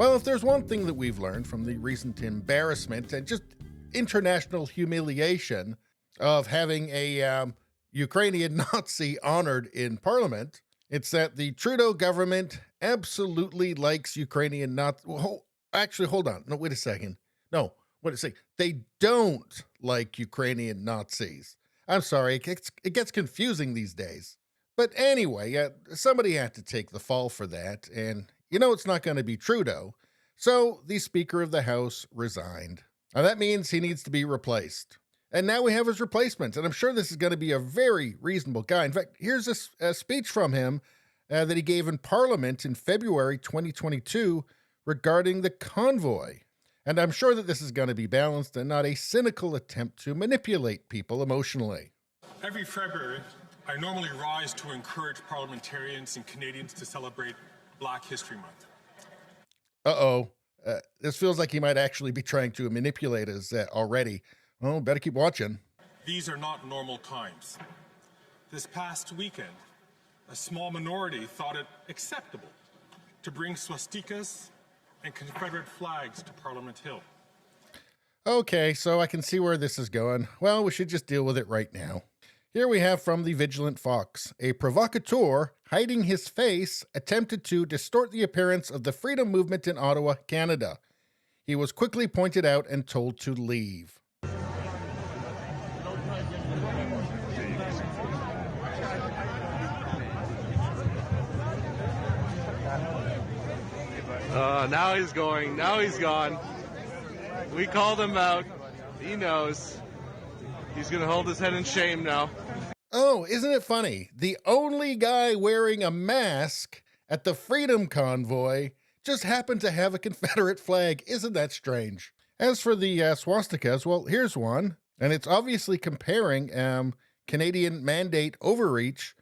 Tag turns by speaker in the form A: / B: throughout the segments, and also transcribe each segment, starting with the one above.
A: Well, if there's one thing that we've learned from the recent embarrassment and just international humiliation of having a Ukrainian Nazi honored in Parliament, it's that the Trudeau government absolutely likes Ukrainian Nazis. Well, actually, hold on. No, wait a second. No, what did it say? They don't like Ukrainian Nazis. I'm sorry, it gets confusing these days. But anyway, somebody had to take the fall for that, and it's not going to be Trudeau. So the Speaker of the House resigned. Now that means he needs to be replaced. And now we have his replacement, and I'm sure this is going to be a very reasonable guy. In fact, here's a speech from him that he gave in Parliament in February 2022 regarding the Convoy. And I'm sure that this is going to be balanced and not a cynical attempt to manipulate people emotionally.
B: Every February, I normally rise to encourage parliamentarians and Canadians to celebrate Black History Month.
A: This feels like he might actually be trying to manipulate us already. Oh, better keep watching.
B: These are not normal times. This past weekend, a small minority thought it acceptable to bring swastikas and Confederate flags to Parliament Hill.
A: Okay, so I can see where this is going. Well, we should just deal with it right now. Here we have from the Vigilant Fox. A provocateur, hiding his face, attempted to distort the appearance of the freedom movement in Ottawa, Canada. He was quickly pointed out and told to leave.
C: Now he's going. Now he's gone. We called him out. He knows. He's going to hold his head in shame now.
A: Oh, isn't it funny? The only guy wearing a mask at the Freedom Convoy just happened to have a Confederate flag. Isn't that strange? As for the swastikas, well, here's one. And it's obviously comparing Canadian mandate overreach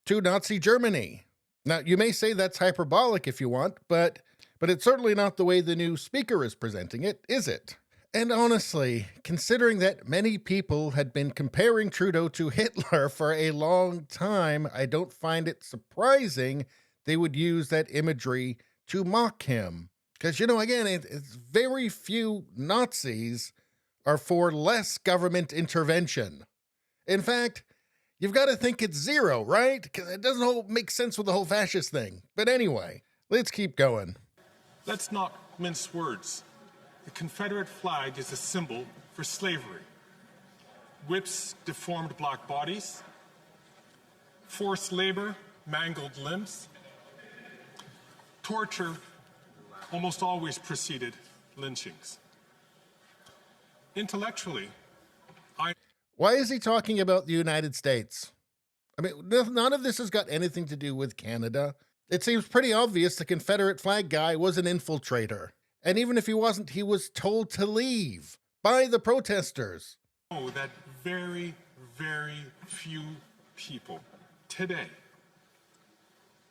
A: to Nazi Germany. Now, you may say that's hyperbolic if you want, but it's certainly not the way the new speaker is presenting it, is it? And honestly, considering that many people had been comparing Trudeau to Hitler for a long time, I don't find it surprising they would use that imagery to mock him. Because, again, it's very few Nazis are for less government intervention. In fact, you've got to think it's zero, right? Because it doesn't make sense with the whole fascist thing. But anyway, let's keep going.
B: Let's not mince words. The Confederate flag is a symbol for slavery. Whips deformed black bodies, forced labor, mangled limbs. Torture almost always preceded lynchings. Intellectually,
A: Why is he talking about the United States? I mean, none of this has got anything to do with Canada. It seems pretty obvious the Confederate flag guy was an infiltrator. And even if he wasn't, he was told to leave by the protesters.
B: know that very, very few people today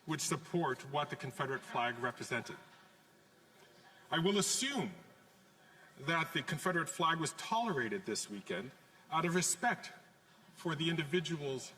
B: would support what the Confederate flag represented. I will assume that the Confederate flag was tolerated this weekend out of respect for the individual's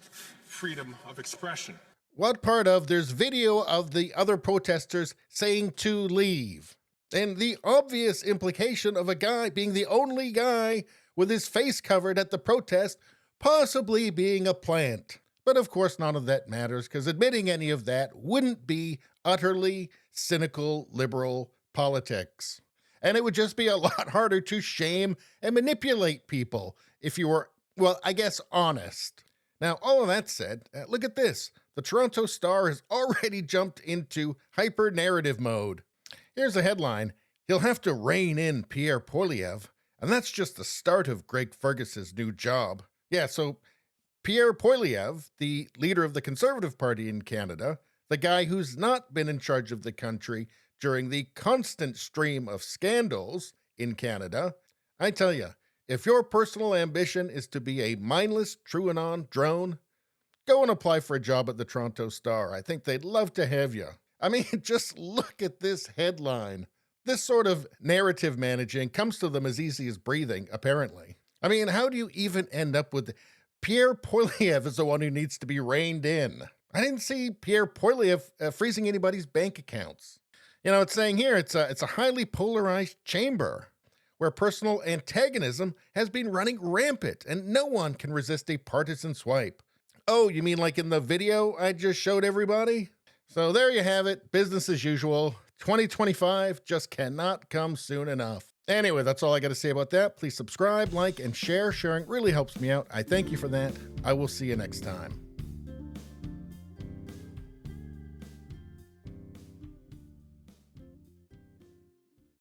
B: freedom of expression.
A: What part of there's video of the other protesters saying to leave? And the obvious implication of a guy being the only guy with his face covered at the protest, possibly being a plant. But of course, none of that matters, because admitting any of that wouldn't be utterly cynical liberal politics. And it would just be a lot harder to shame and manipulate people if you were, well, I guess, honest. Now, all of that said, look at this. The Toronto Star has already jumped into hyper-narrative mode. Here's a headline. He'll have to rein in Pierre Poilievre, and that's just the start of Greg Fergus's new job. Yeah, so Pierre Poilievre, the leader of the Conservative Party in Canada, the guy who's not been in charge of the country during the constant stream of scandals in Canada, I tell you, if your personal ambition is to be a mindless TrueAnon drone, go and apply for a job at the Toronto Star. I think they'd love to have you. I mean, just look at this headline. This sort of narrative managing comes to them as easy as breathing, apparently. I mean, how do you even end up with Pierre Poilievre is the one who needs to be reined in? I didn't see Pierre Poilievre freezing anybody's bank accounts. You know, it's saying here it's a highly polarized chamber where personal antagonism has been running rampant and no one can resist a partisan swipe. Oh, you mean like in the video I just showed everybody? So there you have it, business as usual. 2025 just cannot come soon enough. Anyway, that's all I got to say about that. Please subscribe, like, and share. Sharing really helps me out. I thank you for that. I will see you next time.